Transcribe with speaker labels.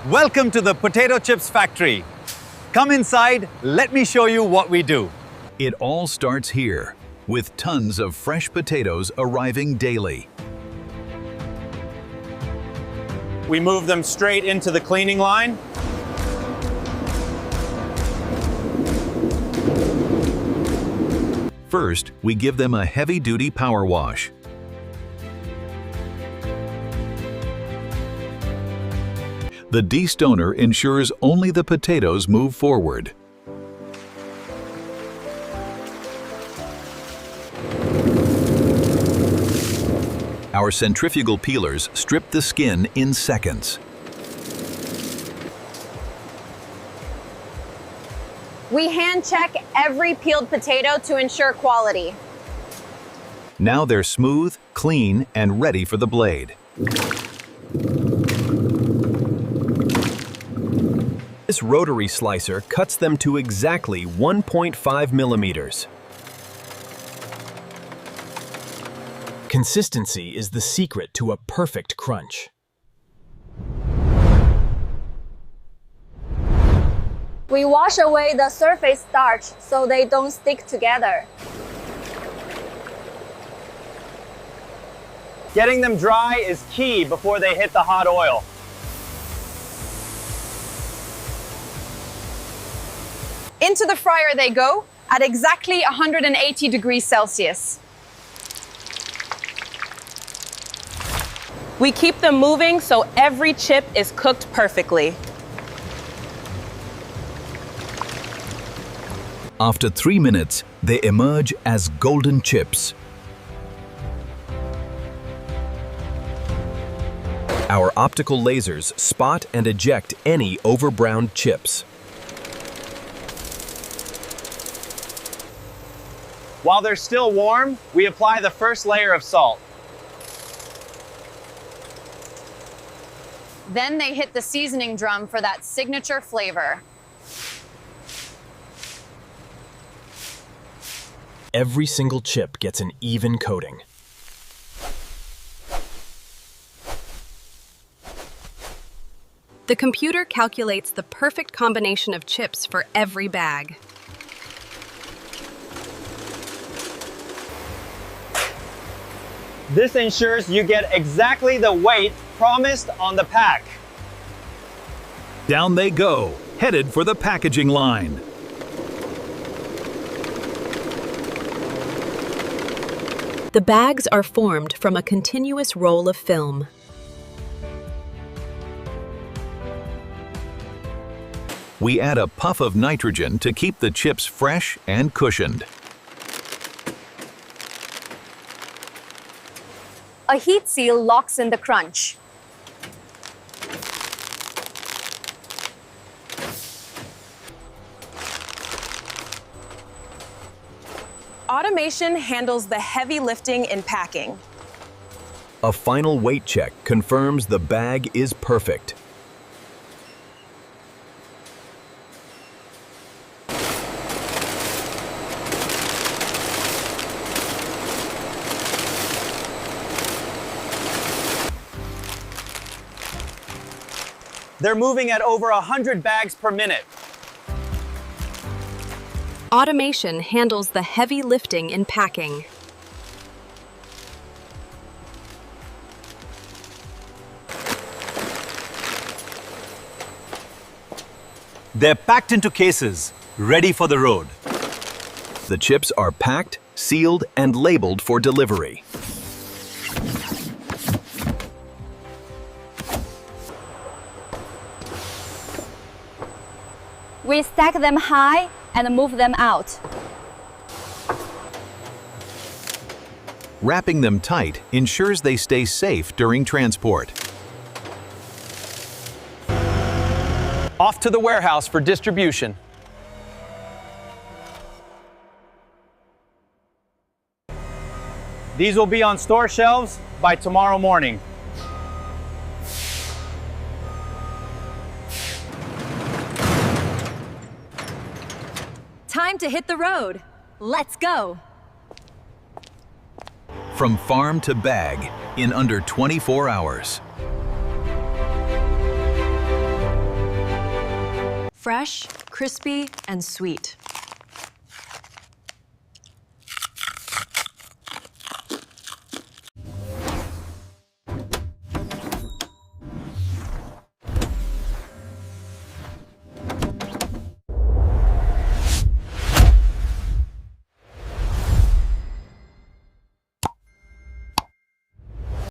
Speaker 1: Welcome to the potato chips factory. Come inside, let me show you what we do.
Speaker 2: It all starts here, with tons of fresh potatoes arriving daily.
Speaker 3: We move them straight into the cleaning line.
Speaker 2: First, we give them a heavy-duty power wash. The destoner ensures only the potatoes move forward. Our centrifugal peelers strip the skin in seconds.
Speaker 4: We hand check every peeled potato to ensure quality.
Speaker 2: Now they're smooth, clean, and ready for the blade.
Speaker 5: This rotary slicer cuts them to exactly 1.5 millimeters. Consistency is the secret to a perfect crunch.
Speaker 4: We wash away the surface starch so they don't stick together.
Speaker 3: Getting them dry is key before they hit the hot oil.
Speaker 4: Into the fryer they go at exactly 180 degrees Celsius.
Speaker 6: We keep them moving so every chip is cooked perfectly.
Speaker 2: After 3 minutes, they emerge as golden chips.
Speaker 5: Our optical lasers spot and eject any overbrowned chips.
Speaker 3: While they're still warm, we apply the first layer of salt.
Speaker 4: Then they hit the seasoning drum for that signature flavor.
Speaker 5: Every single chip gets an even coating.
Speaker 7: The computer calculates the perfect combination of chips for every bag.
Speaker 3: This ensures you get exactly the weight promised on the pack.
Speaker 2: Down they go, headed for the packaging line.
Speaker 7: The bags are formed from a continuous roll of film.
Speaker 2: We add a puff of nitrogen to keep the chips fresh and cushioned.
Speaker 4: A heat seal locks in the crunch.
Speaker 6: Automation handles the heavy lifting in packing.
Speaker 5: A final weight check confirms the bag is perfect.
Speaker 3: They're moving at over 100 bags per minute.
Speaker 7: Automation handles the heavy lifting in packing.
Speaker 1: They're packed into cases, ready for the road.
Speaker 5: The chips are packed, sealed, and labeled for delivery.
Speaker 4: We stack them high and move them out.
Speaker 2: Wrapping them tight ensures they stay safe during transport.
Speaker 3: Off to the warehouse for distribution. These will be on store shelves by tomorrow morning.
Speaker 7: Time to hit the road. Let's go.
Speaker 2: From farm to bag in under 24 hours.
Speaker 8: Fresh, crispy, and sweet.